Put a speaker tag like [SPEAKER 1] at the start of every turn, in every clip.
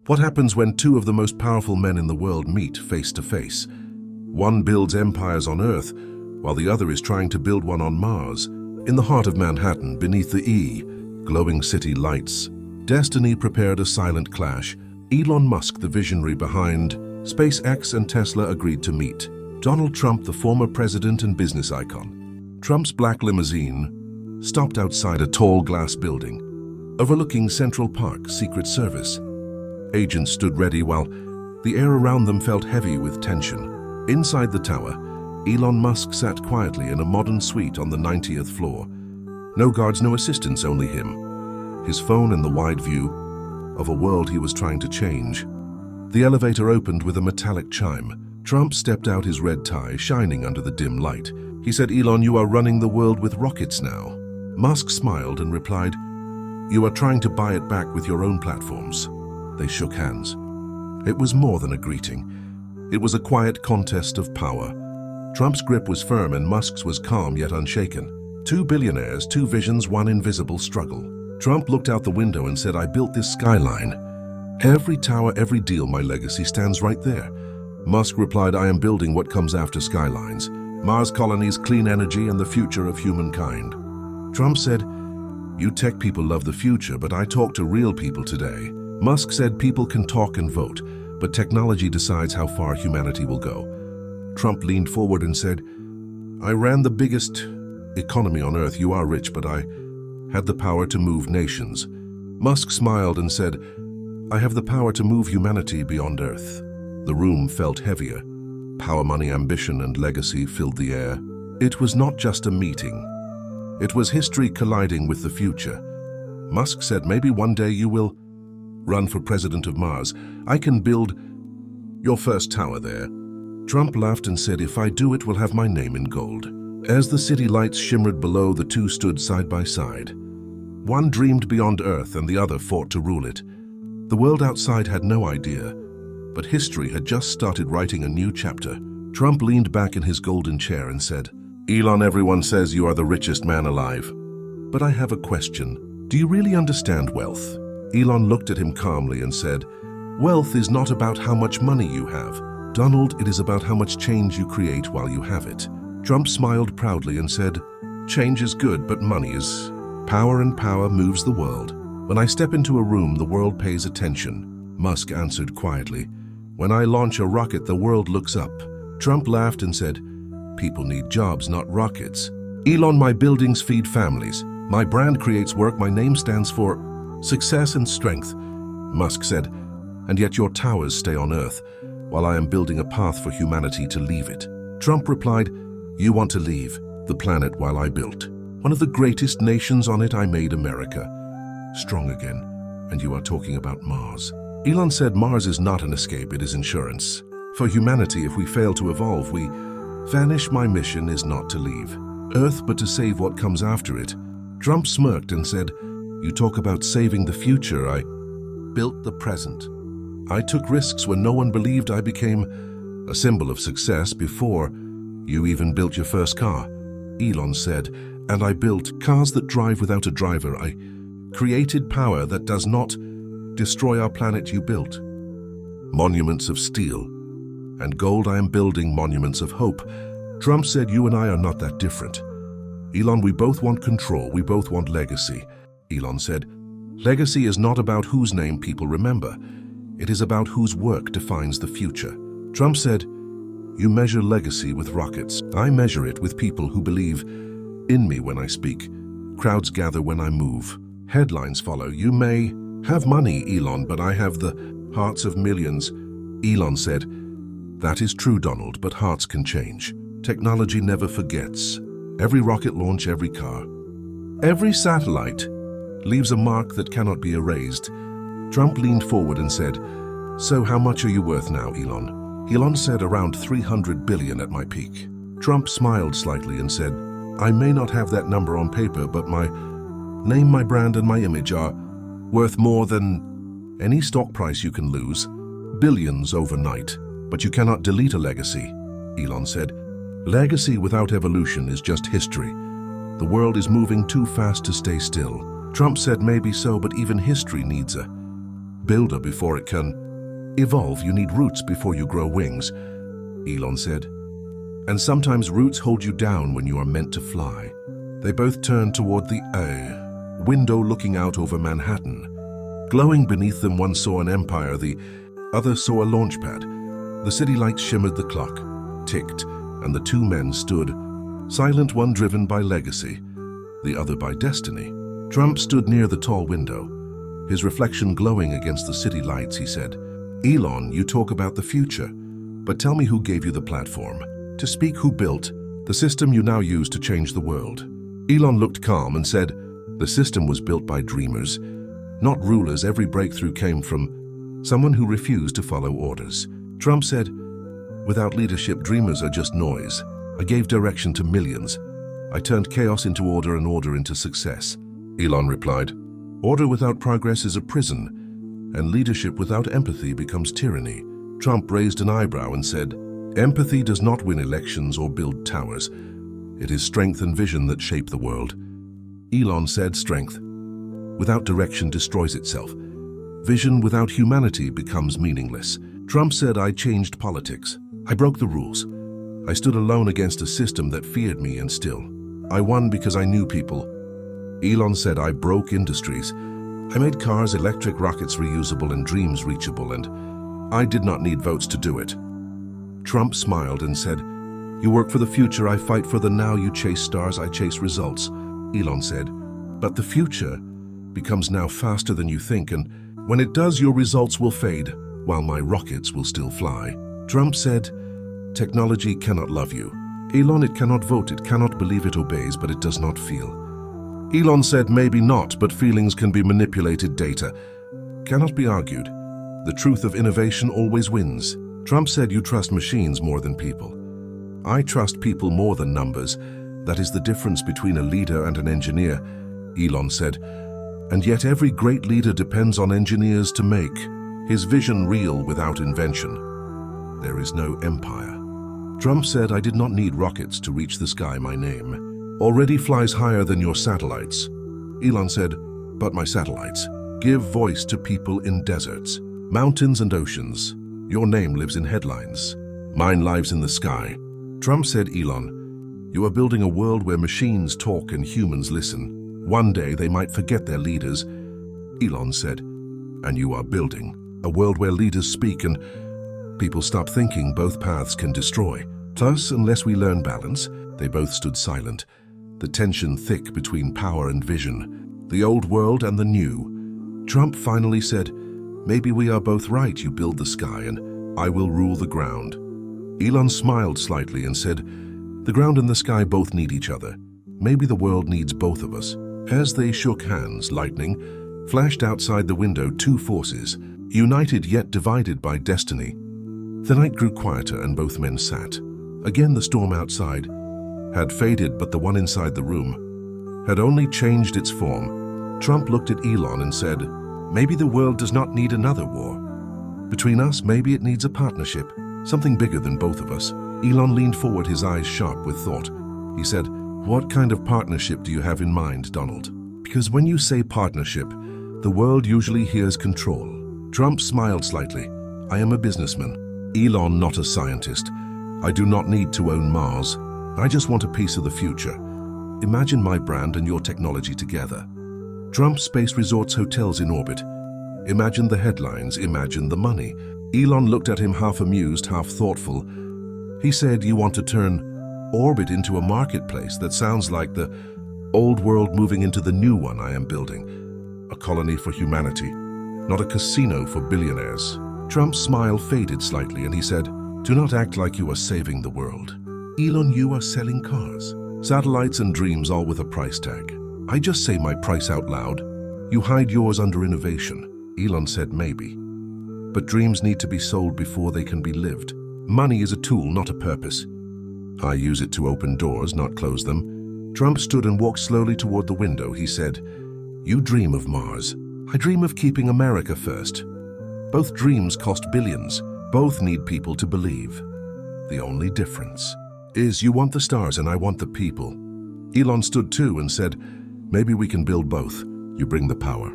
[SPEAKER 1] What happens when two of the most powerful men in the world meet face to face? One builds empires on Earth, while the other is trying to build one on Mars. In the heart of Manhattan, beneath the glowing city lights, destiny prepared a silent clash. Elon Musk, the visionary behind SpaceX and Tesla, agreed to meet. Donald Trump, the former president and business icon. Trump's black limousine stopped outside a tall glass building, overlooking Central Park. Secret Service agents stood ready while the air around them felt heavy with tension. Inside the tower, Elon Musk sat quietly in a modern suite on the 90th floor. No guards, no assistants, only him, his phone and the wide view of a world he was trying to change. The elevator opened with a metallic chime. Trump stepped out, his red tie shining under the dim light. He said, "Elon, you are running the world with rockets now." Musk smiled and replied, "You are trying to buy it back with your own platforms." They shook hands. It was more than a greeting. It was a quiet contest of power. Trump's grip was firm and Musk's was calm yet unshaken. Two billionaires, two visions, one invisible struggle. Trump looked out the window and said, "I built this skyline. Every tower, every deal, my legacy stands right there." Musk replied, "I am building what comes after skylines. Mars colonies, clean energy, and the future of humankind." Trump said, "You tech people love the future, but I talk to real people today." Musk said, "People can talk and vote, but technology decides how far humanity will go." Trump leaned forward and said, "I ran the biggest economy on Earth. You are rich, but I had the power to move nations." Musk smiled and said, "I have the power to move humanity beyond Earth." The room felt heavier. Power, money, ambition, and legacy filled the air. It was not just a meeting. It was history colliding with the future. Musk said, "Maybe one day you will run for president of Mars. I can build your first tower there." Trump laughed and said, "If I do, it will have my name in gold." As the city lights shimmered below, the two stood side by side. One dreamed beyond Earth and the other fought to rule it. The world outside had no idea, but history had just started writing a new chapter. Trump leaned back in his golden chair and said, "Elon, everyone says you are the richest man alive. But I have a question. Do you really understand wealth?" Elon looked at him calmly and said, "Wealth is not about how much money you have, Donald, it is about how much change you create while you have it." Trump smiled proudly and said, "Change is good, but money is power, and power moves the world. When I step into a room, the world pays attention." Musk answered quietly, "When I launch a rocket, the world looks up." Trump laughed and said, "People need jobs, not rockets." "Elon, my buildings feed families. My brand creates work. My name stands for success and strength." Musk said, "And yet your towers stay on Earth, while I am building a path for humanity to leave it." Trump replied, "You want to leave the planet while I built one of the greatest nations on it. I made America strong again, and you are talking about Mars." Elon said, "Mars is not an escape, it is insurance. For humanity, if we fail to evolve, we vanish. My mission is not to leave Earth, but to save what comes after it." Trump smirked and said, "You talk about saving the future. I built the present. I took risks when no one believed. I became a symbol of success before you even built your first car." Elon said, "And I built cars that drive without a driver. I created power that does not destroy our planet. You built monuments of steel and gold. I am building monuments of hope." Trump said, "You and I are not that different. Elon, we both want control. We both want legacy." Elon said, "Legacy is not about whose name people remember. It is about whose work defines the future." Trump said, "You measure legacy with rockets. I measure it with people who believe in me when I speak. Crowds gather when I move. Headlines follow. You may have money, Elon, but I have the hearts of millions." Elon said, "That is true, Donald, but hearts can change. Technology never forgets. Every rocket launch, every car, every satellite leaves a mark that cannot be erased." Trump leaned forward and said, "So how much are you worth now, Elon?" Elon said, "Around 300 billion at my peak." Trump smiled slightly and said, "I may not have that number on paper, but my name, my brand, and my image are worth more than any stock price you can lose. Billions overnight, but you cannot delete a legacy." Elon said, "Legacy without evolution is just history. The world is moving too fast to stay still." Trump said, "Maybe so, but even history needs a builder before it can evolve. You need roots before you grow wings, Elon said. And sometimes roots hold you down when you are meant to fly. They both turned toward the window looking out over Manhattan. Glowing beneath them, one saw an empire, the other saw a launch pad. The city lights shimmered, the clock ticked, and the two men stood, silent, one driven by legacy, the other by destiny. Trump stood near the tall window, his reflection glowing against the city lights. He said, "Elon, you talk about the future, but tell me who gave you the platform to speak, who built the system you now use to change the world?" Elon looked calm and said, "The system was built by dreamers, not rulers. Every breakthrough came from someone who refused to follow orders." Trump said, "Without leadership, dreamers are just noise. I gave direction to millions. I turned chaos into order and order into success." Elon replied, "Order without progress is a prison, and leadership without empathy becomes tyranny." Trump raised an eyebrow and said, "Empathy does not win elections or build towers. It is strength and vision that shape the world." Elon said, "Strength without direction destroys itself. Vision without humanity becomes meaningless." Trump said, "I changed politics. I broke the rules. I stood alone against a system that feared me, and still, I won because I knew people." Elon said, "I broke industries. I made cars electric, rockets reusable, and dreams reachable, and I did not need votes to do it." Trump smiled and said, "You work for the future, I fight for the now. You chase stars, I chase results." Elon said, "But the future becomes now faster than you think, and when it does, your results will fade, while my rockets will still fly." Trump said, "Technology cannot love you. Elon, it cannot vote, it cannot believe, it obeys, but it does not feel." Elon said, "Maybe not, but feelings can be manipulated. Data cannot be argued. The truth of innovation always wins." Trump said, "You trust machines more than people. I trust people more than numbers. That is the difference between a leader and an engineer." Elon said, "And yet every great leader depends on engineers to make his vision real. Without invention, there is no empire." Trump said, "I did not need rockets to reach the sky. My name already flies higher than your satellites." Elon said, "But my satellites give voice to people in deserts, mountains, and oceans. Your name lives in headlines. Mine lives in the sky." Trump said, "Elon, you are building a world where machines talk and humans listen. One day they might forget their leaders." Elon said, "And you are building a world where leaders speak and people stop thinking. Both paths can destroy. Thus, unless we learn balance." They both stood silent, the tension thick between power and vision, the old world and the new. Trump finally said, "Maybe we are both right. You build the sky and I will rule the ground." Elon smiled slightly and said, "The ground and the sky both need each other. Maybe the world needs both of us." As they shook hands, lightning flashed outside the window, two forces, united yet divided by destiny. The night grew quieter and both men sat. Again the storm outside had faded, but the one inside the room had only changed its form. Trump looked at Elon and said, "Maybe the world does not need another war. Between us, maybe it needs a partnership, something bigger than both of us." Elon leaned forward, his eyes sharp with thought. He said, "What kind of partnership do you have in mind, Donald? Because when you say partnership, the world usually hears control." Trump smiled slightly. "I am a businessman. Elon, not a scientist. I do not need to own Mars. I just want a piece of the future. Imagine my brand and your technology together. Trump space resorts, hotels in orbit. Imagine the headlines, imagine the money." Elon looked at him, half amused, half thoughtful. He said, "You want to turn orbit into a marketplace? That sounds like the old world moving into the new one I am building. A colony for humanity, not a casino for billionaires." Trump's smile faded slightly and he said, "Do not act like you are saving the world. Elon, you are selling cars, satellites, and dreams, all with a price tag. I just say my price out loud. You hide yours under innovation." Elon said, "Maybe. But dreams need to be sold before they can be lived. Money is a tool, not a purpose. I use it to open doors, not close them." Trump stood and walked slowly toward the window. He said, "You dream of Mars. I dream of keeping America first. Both dreams cost billions. Both need people to believe. The only difference is you want the stars and I want the people." Elon stood too and said, "Maybe we can build both. You bring the power.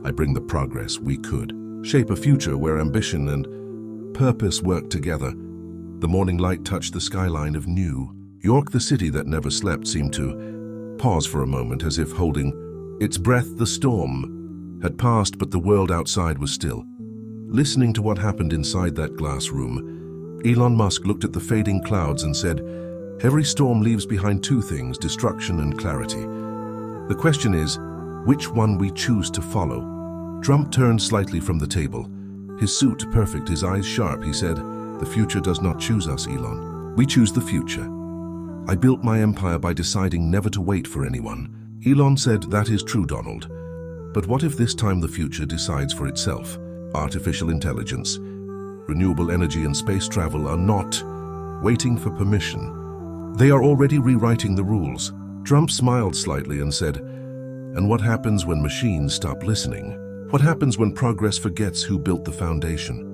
[SPEAKER 1] I bring the progress. We could shape a future where ambition and purpose work together. The morning light touched the skyline of New York. The city that never slept seemed to pause for a moment, as if holding its breath. The storm had passed, but the world outside was still. Listening to what happened inside that glass room, Elon Musk looked at the fading clouds and said, "Every storm leaves behind two things, destruction and clarity. The question is, which one we choose to follow." Trump turned slightly from the table. His suit perfect, his eyes sharp, he said, "The future does not choose us, Elon. We choose the future. I built my empire by deciding never to wait for anyone." Elon said, "That is true, Donald. But what if this time the future decides for itself? Artificial intelligence, renewable energy and space travel are not waiting for permission. They are already rewriting the rules." Trump smiled slightly and said, "And what happens when machines stop listening? What happens when progress forgets who built the foundation?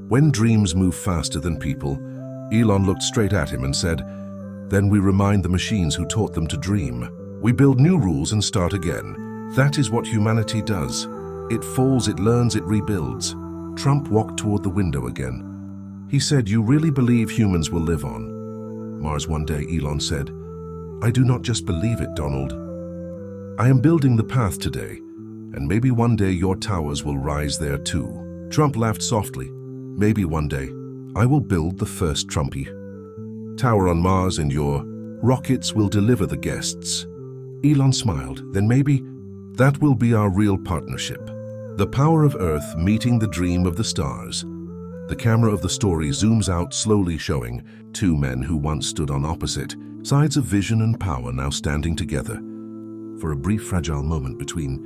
[SPEAKER 1] When dreams move faster than people?" Elon looked straight at him and said, "Then we remind the machines who taught them to dream. We build new rules and start again. That is what humanity does. It falls, it learns, it rebuilds." Trump walked toward the window again. He said, "You really believe humans will live on Mars one day?" Elon said, "I do not just believe it, Donald. I am building the path today, and maybe one day your towers will rise there too." Trump laughed softly. "Maybe one day I will build the first Trumpy tower on Mars and your rockets will deliver the guests." Elon smiled. "Then maybe that will be our real partnership. The power of Earth meeting the dream of the stars." The camera of the story zooms out, slowly showing two men who once stood on opposite sides of vision and power, now standing together. For a brief, fragile moment between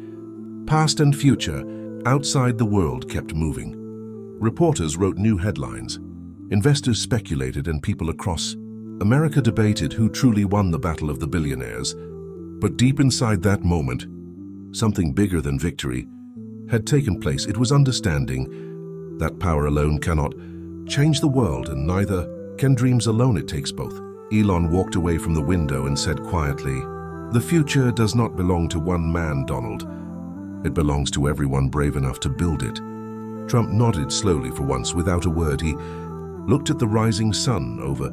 [SPEAKER 1] past and future, outside the world kept moving. Reporters wrote new headlines. Investors speculated, and people across America debated who truly won the Battle of the Billionaires. But deep inside that moment, something bigger than victory had taken place. It was understanding that power alone cannot change the world, and neither can dreams alone. It takes both. Elon walked away from the window and said quietly, "The future does not belong to one man, Donald. It belongs to everyone brave enough to build it." Trump nodded slowly for once, without a word. He looked at the rising sun over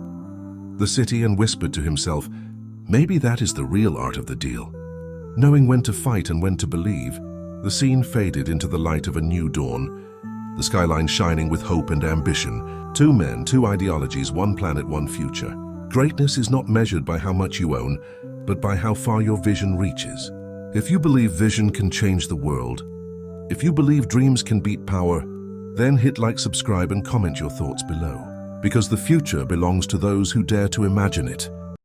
[SPEAKER 1] the city and whispered to himself, "Maybe that is the real art of the deal. Knowing when to fight and when to believe." The scene faded into the light of a new dawn, the skyline shining with hope and ambition. Two men, two ideologies, one planet, one future. Greatness is not measured by how much you own, but by how far your vision reaches. If you believe vision can change the world, if you believe dreams can beat power, then hit like, subscribe, and comment your thoughts below. Because the future belongs to those who dare to imagine it.